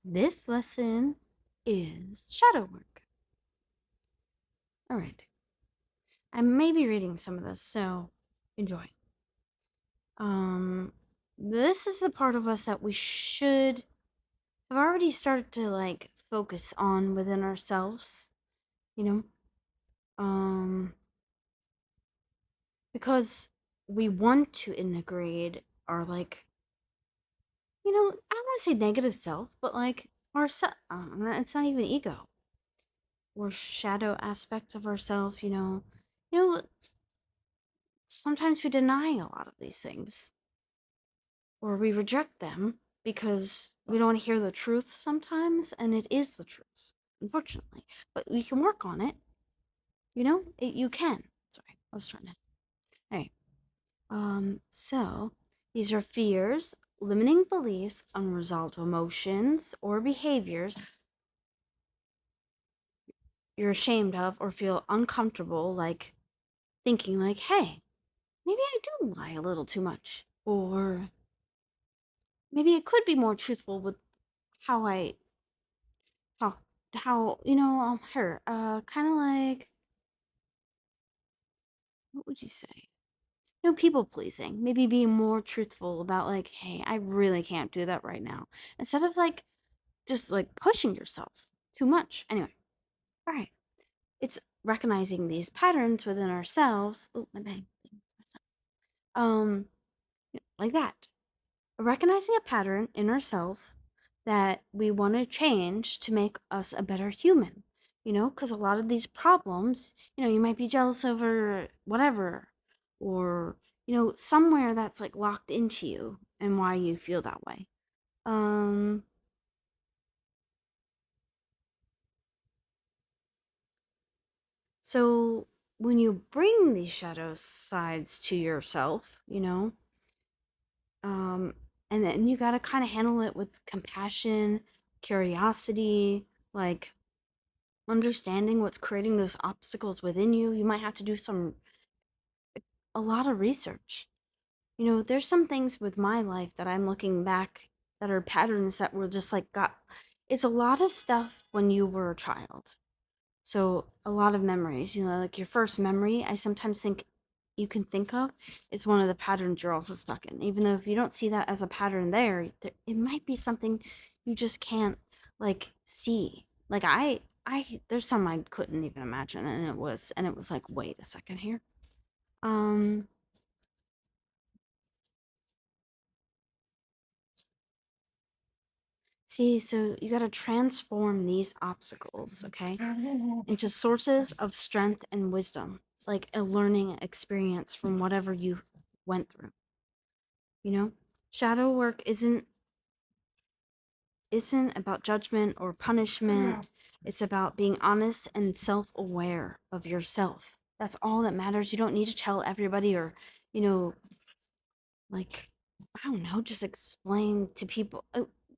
This lesson is shadow work. All right. I may be reading some of this, so enjoy. This is the part of us that we should have already started to focus on within ourselves, you know? Because we want to integrate our I don't want to say negative self, but our it's not even ego or shadow aspect of ourself, sometimes we deny a lot of these things or we reject them because we don't want to hear the truth sometimes, and it is the truth, unfortunately. But we can work on it, you can. Sorry, I was trying to. All right. So these are fears, limiting beliefs, unresolved emotions, or behaviors you're ashamed of or feel uncomfortable, like thinking hey, maybe I do lie a little too much, or maybe it could be more truthful with how I talk, how, her, kind of what would you say? People pleasing, maybe being more truthful about hey, I really can't do that right now. Instead of just pushing yourself too much. Anyway, all right. It's recognizing these patterns within ourselves. Oh, my bag. Um, like that. Recognizing a pattern in ourselves that we want to change to make us a better human, because a lot of these problems, you might be jealous over whatever, or, somewhere that's locked into you and why you feel that way. Um, so when you bring these shadow sides to yourself, um, and then you got to kind of handle it with compassion, curiosity, understanding what's creating those obstacles within you. You might have to do a lot of research. There's some things with my life that I'm looking back that are patterns that were just got. It's a lot of stuff when you were a child. So a lot of memories, like your first memory, I sometimes think you can think of is one of the patterns you're also stuck in. Even though if you don't see that as a pattern it might be something you just can't see. There's some I couldn't even imagine, and it was like, wait a second here. Um, See, so you got to transform these obstacles, okay, into sources of strength and wisdom, like a learning experience from whatever you went through. Shadow work isn't about judgment or punishment. It's about being honest and self-aware of yourself. That's all that matters. You don't need to tell everybody or, you know, like I don't know, just explain to people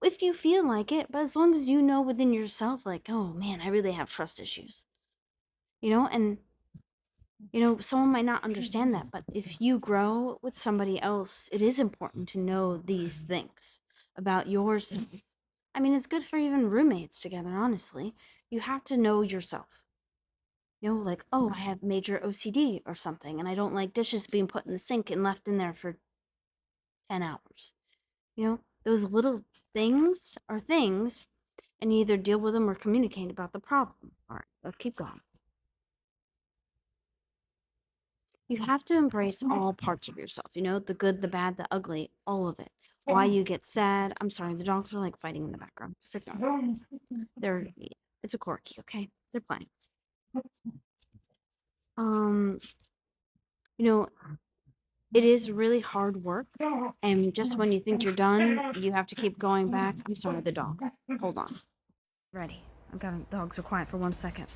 if you feel like it, but as long as you know within yourself, oh man, I really have trust issues, and someone might not understand that, but if you grow with somebody else, it is important to know these things about yourself. I mean, it's good for even roommates together, honestly. You have to know yourself. Oh, I have major OCD or something, and I don't like dishes being put in the sink and left in there for 10 hours. Those little things are things, and you either deal with them or communicate about the problem. All right, let's keep going. You have to embrace all parts of yourself, the good, the bad, the ugly, all of it. Why you get sad. I'm sorry, the dogs are fighting in the background. Just ignore them. They're, it's a corky, okay? They're playing. Um, you know, it is really hard work, and just when you think you're done, you have to keep going back. I'm sorry, the dogs. Hold on. Ready. I've got dogs are quiet for 1 second.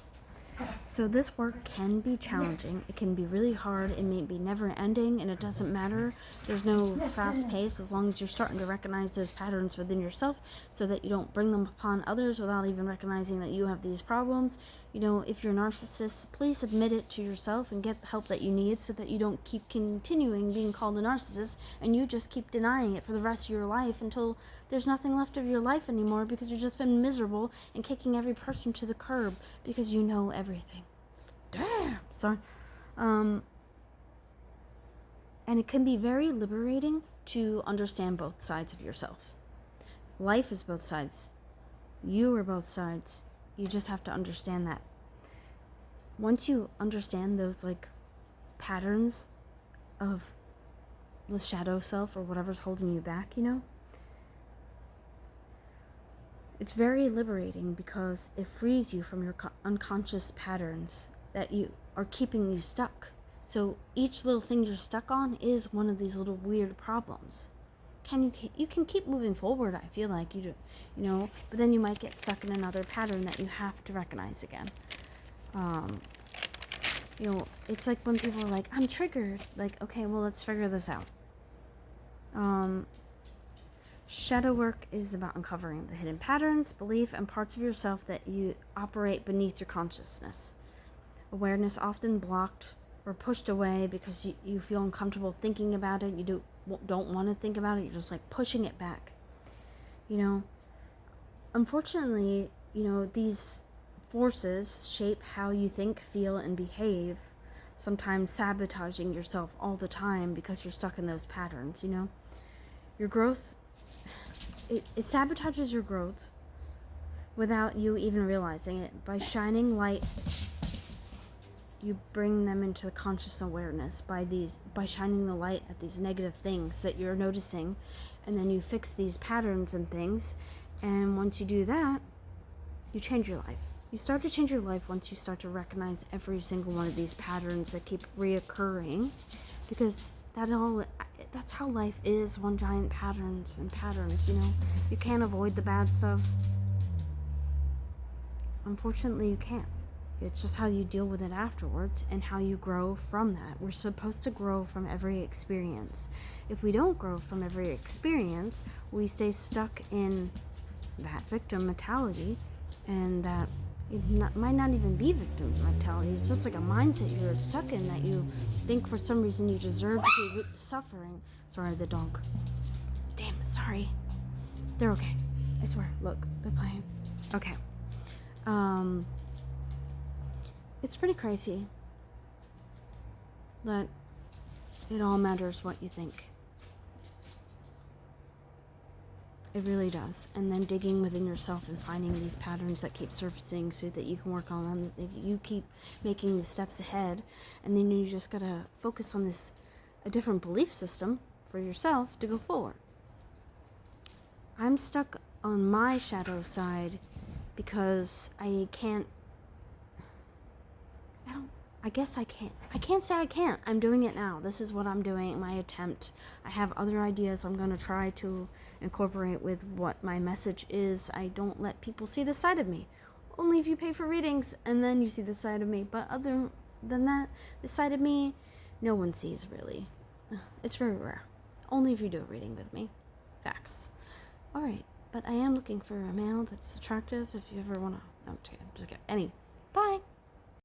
So this work can be challenging. It can be really hard. It may be never ending, and it doesn't matter. There's no fast pace as long as you're starting to recognize those patterns within yourself so that you don't bring them upon others without even recognizing that you have these problems. If you're a narcissist, please admit it to yourself and get the help that you need so that you don't keep continuing being called a narcissist and you just keep denying it for the rest of your life until there's nothing left of your life anymore because you've just been miserable and kicking every person to the curb because you know everything. Damn. Sorry. And it can be very liberating to understand both sides of yourself. Life is both sides. You are both sides. You just have to understand that. Once you understand those patterns of the shadow self or whatever's holding you back, it's very liberating because it frees you from your unconscious patterns that you are keeping you stuck. So each little thing you're stuck on is one of these little weird problems. You can keep moving forward, I feel like you do, but then you might get stuck in another pattern that you have to recognize again. It's like when people are like, I'm triggered. Okay, well, let's figure this out. Shadow work is about uncovering the hidden patterns, belief, and parts of yourself that you operate beneath your consciousness. Awareness often blocked or pushed away because you feel uncomfortable thinking about it. You don't want to think about it. You're just pushing it back. Unfortunately, these forces shape how you think, feel, and behave, sometimes sabotaging yourself all the time because you're stuck in those patterns, Your growth, it sabotages your growth without you even realizing it. By shining light, you bring them into the conscious awareness by shining the light at these negative things that you're noticing, and then you fix these patterns and things, and once you do that, you change your life. You start to change your life once you start to recognize every single one of these patterns that keep reoccurring, because that's how life is, one giant patterns. You can't avoid the bad stuff. Unfortunately, you can't. It's just how you deal with it afterwards and how you grow from that. We're supposed to grow from every experience. If we don't grow from every experience, we stay stuck in that victim mentality, and that might not even be victim mentality. It's just like a mindset you're stuck in that you think for some reason you deserve to be suffering. Sorry, the dog. Damn, sorry. They're okay. I swear. Look, they're playing. Okay. It's pretty crazy that it all matters what you think. It really does. And then digging within yourself and finding these patterns that keep surfacing so that you can work on them, that you keep making the steps ahead, and then you just gotta focus on a different belief system for yourself to go forward. I'm stuck on my shadow side because I can't say I can't. I'm doing it now. This is what I'm doing, my attempt. I have other ideas I'm going to try to incorporate with what my message is. I don't let people see this side of me. Only if you pay for readings, and then you see this side of me. But other than that, this side of me, no one sees, really. It's very rare. Only if you do a reading with me. Facts. Alright, but I am looking for a male that's attractive if you ever want to... No, I'm just kidding. Bye!